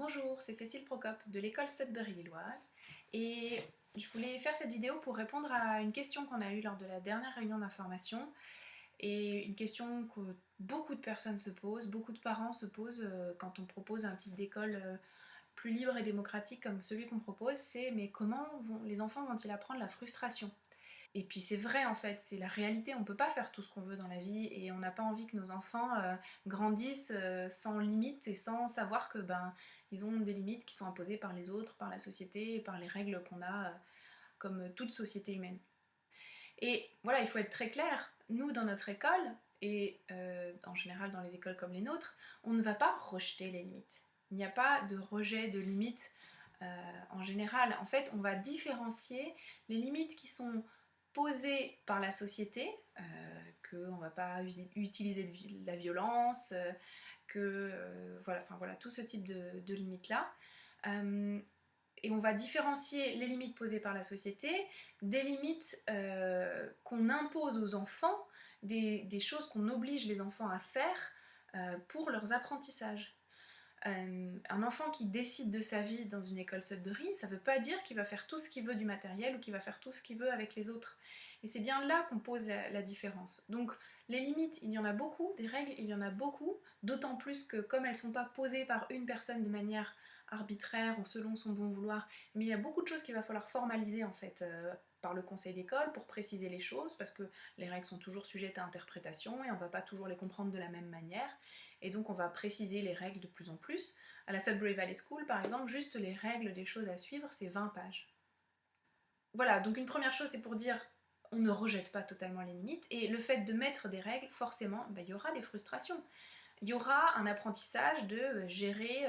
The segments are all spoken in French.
Bonjour, c'est Cécile Procope de l'école Sudbury-Lilloise et je voulais faire cette vidéo pour répondre à une question qu'on a eue lors de la dernière réunion d'information et une question que beaucoup de personnes se posent, beaucoup de parents se posent quand on propose un type d'école plus libre et démocratique comme celui qu'on propose, c'est mais comment les enfants vont-ils apprendre la frustration ? Et puis c'est vrai en fait, c'est la réalité, on peut pas faire tout ce qu'on veut dans la vie et on n'a pas envie que nos enfants grandissent sans limites et sans savoir que ils ont des limites qui sont imposées par les autres, par la société, par les règles qu'on a comme toute société humaine. Et voilà, il faut être très clair, nous dans notre école et en général dans les écoles comme les nôtres, on ne va pas rejeter les limites. Il n'y a pas de rejet de limites en général. En fait, on va différencier les limites qui sont posées par la société, qu'on ne va pas utiliser la violence, voilà, tout ce type de limites-là. Et on va différencier les limites posées par la société des limites qu'on impose aux enfants, des choses qu'on oblige les enfants à faire pour leurs apprentissages. Un enfant qui décide de sa vie dans une école Sudbury, ça ne veut pas dire qu'il va faire tout ce qu'il veut du matériel ou qu'il va faire tout ce qu'il veut avec les autres. Et c'est bien là qu'on pose la différence. Donc les limites, il y en a beaucoup, des règles, il y en a beaucoup, d'autant plus que comme elles ne sont pas posées par une personne de manière arbitraire ou selon son bon vouloir, mais il y a beaucoup de choses qu'il va falloir formaliser en fait par le conseil d'école pour préciser les choses, parce que les règles sont toujours sujettes à interprétation et on ne va pas toujours les comprendre de la même manière. Et donc on va préciser les règles de plus en plus. À la Sudbury Valley School, par exemple, juste les règles des choses à suivre, c'est 20 pages. Voilà, donc une première chose, c'est pour dire on ne rejette pas totalement les limites, et le fait de mettre des règles, forcément, il y aura des frustrations. Il y aura un apprentissage de gérer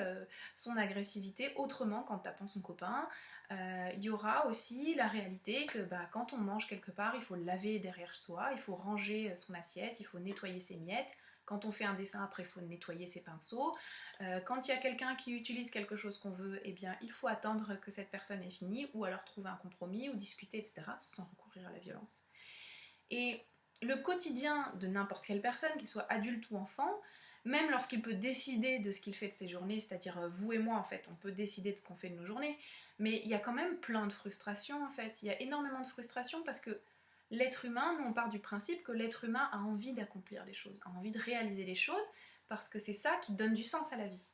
son agressivité autrement qu'en tapant son copain. Il y aura aussi la réalité que quand on mange quelque part, il faut le laver derrière soi, il faut ranger son assiette, il faut nettoyer ses miettes. Quand on fait un dessin, après, il faut nettoyer ses pinceaux. Quand il y a quelqu'un qui utilise quelque chose qu'on veut, eh bien, il faut attendre que cette personne ait fini, ou alors trouver un compromis, ou discuter, etc., sans recourir à la violence. Et le quotidien de n'importe quelle personne, qu'il soit adulte ou enfant, même lorsqu'il peut décider de ce qu'il fait de ses journées, c'est-à-dire vous et moi en fait, on peut décider de ce qu'on fait de nos journées, mais il y a quand même plein de frustrations en fait, il y a énormément de frustrations parce que l'être humain, nous on part du principe que l'être humain a envie d'accomplir des choses, a envie de réaliser des choses, parce que c'est ça qui donne du sens à la vie.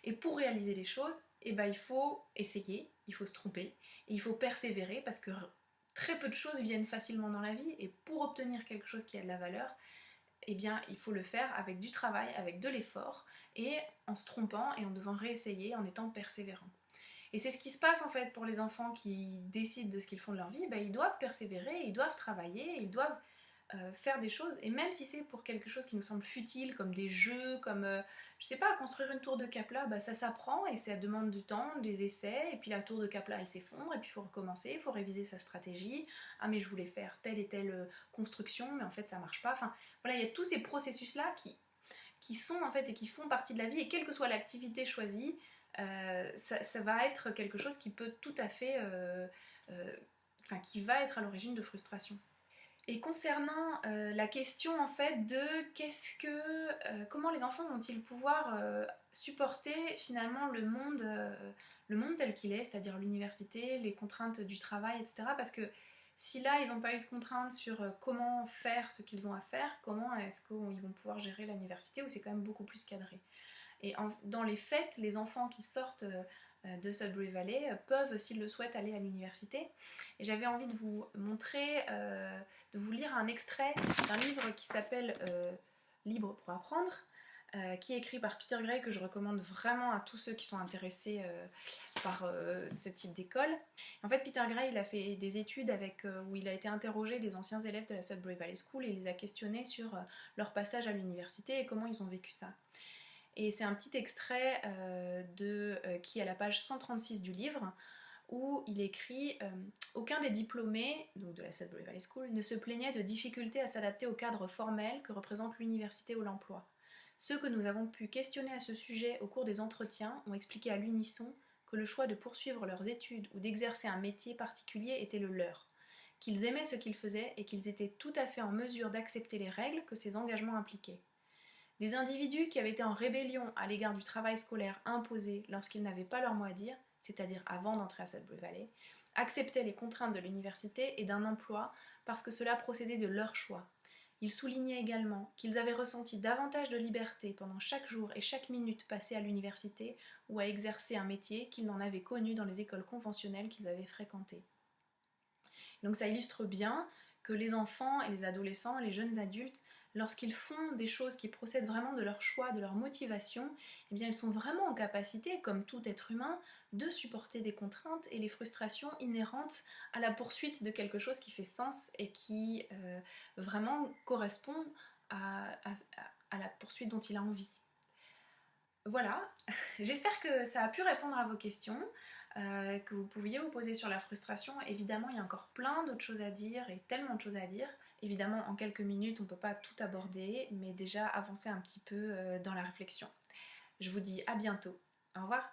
Et pour réaliser les choses, il faut essayer, il faut se tromper, et il faut persévérer, parce que très peu de choses viennent facilement dans la vie, et pour obtenir quelque chose qui a de la valeur, eh bien, il faut le faire avec du travail, avec de l'effort, et en se trompant et en devant réessayer, en étant persévérant. Et c'est ce qui se passe en fait pour les enfants qui décident de ce qu'ils font de leur vie, ils doivent persévérer, ils doivent travailler, ils doivent faire des choses, et même si c'est pour quelque chose qui nous semble futile, comme des jeux, comme, je sais pas, construire une tour de Kapla, ça s'apprend et ça demande du temps, des essais, et puis la tour de Kapla elle s'effondre, et puis il faut recommencer, il faut réviser sa stratégie. Ah mais je voulais faire telle et telle construction, mais en fait ça marche pas. Enfin voilà, il y a tous ces processus-là qui sont en fait et qui font partie de la vie, et quelle que soit l'activité choisie, ça va être quelque chose qui peut tout à fait, qui va être à l'origine de frustration. Et concernant la question en fait de comment les enfants vont-ils pouvoir supporter finalement le monde tel qu'il est, c'est-à-dire l'université, les contraintes du travail, etc. Parce que si là ils n'ont pas eu de contraintes sur comment faire ce qu'ils ont à faire, comment est-ce qu'ils vont pouvoir gérer l'université où c'est quand même beaucoup plus cadré. Et dans les faits, les enfants qui sortent de Sudbury Valley peuvent, s'ils le souhaitent, aller à l'université. Et j'avais envie de vous montrer, de vous lire un extrait d'un livre qui s'appelle Libre pour apprendre, qui est écrit par Peter Gray, que je recommande vraiment à tous ceux qui sont intéressés par ce type d'école. En fait, Peter Gray, il a fait des études où il a été interrogé des anciens élèves de la Sudbury Valley School et il les a questionnés sur leur passage à l'université et comment ils ont vécu ça. Et c'est un petit extrait qui est à la page 136 du livre, où il écrit aucun des diplômés donc de la Sudbury Valley School ne se plaignait de difficultés à s'adapter au cadre formel que représente l'université ou l'emploi. Ceux que nous avons pu questionner à ce sujet au cours des entretiens ont expliqué à l'unisson que le choix de poursuivre leurs études ou d'exercer un métier particulier était le leur, qu'ils aimaient ce qu'ils faisaient et qu'ils étaient tout à fait en mesure d'accepter les règles que ces engagements impliquaient. Des individus qui avaient été en rébellion à l'égard du travail scolaire imposé lorsqu'ils n'avaient pas leur mot à dire, c'est-à-dire avant d'entrer à Sudbury Valley, acceptaient les contraintes de l'université et d'un emploi parce que cela procédait de leur choix. Ils soulignaient également qu'ils avaient ressenti davantage de liberté pendant chaque jour et chaque minute passée à l'université ou à exercer un métier qu'ils n'en avaient connu dans les écoles conventionnelles qu'ils avaient fréquentées. Donc ça illustre bien que les enfants et les adolescents, les jeunes adultes, lorsqu'ils font des choses qui procèdent vraiment de leur choix, de leur motivation, eh bien ils sont vraiment en capacité, comme tout être humain, de supporter des contraintes et les frustrations inhérentes à la poursuite de quelque chose qui fait sens et qui vraiment correspond à la poursuite dont il a envie. Voilà, j'espère que ça a pu répondre à vos questions, que vous pouviez vous poser sur la frustration. Évidemment, il y a encore plein d'autres choses à dire et tellement de choses à dire. Évidemment, en quelques minutes, on ne peut pas tout aborder, mais déjà avancer un petit peu dans la réflexion. Je vous dis à bientôt. Au revoir.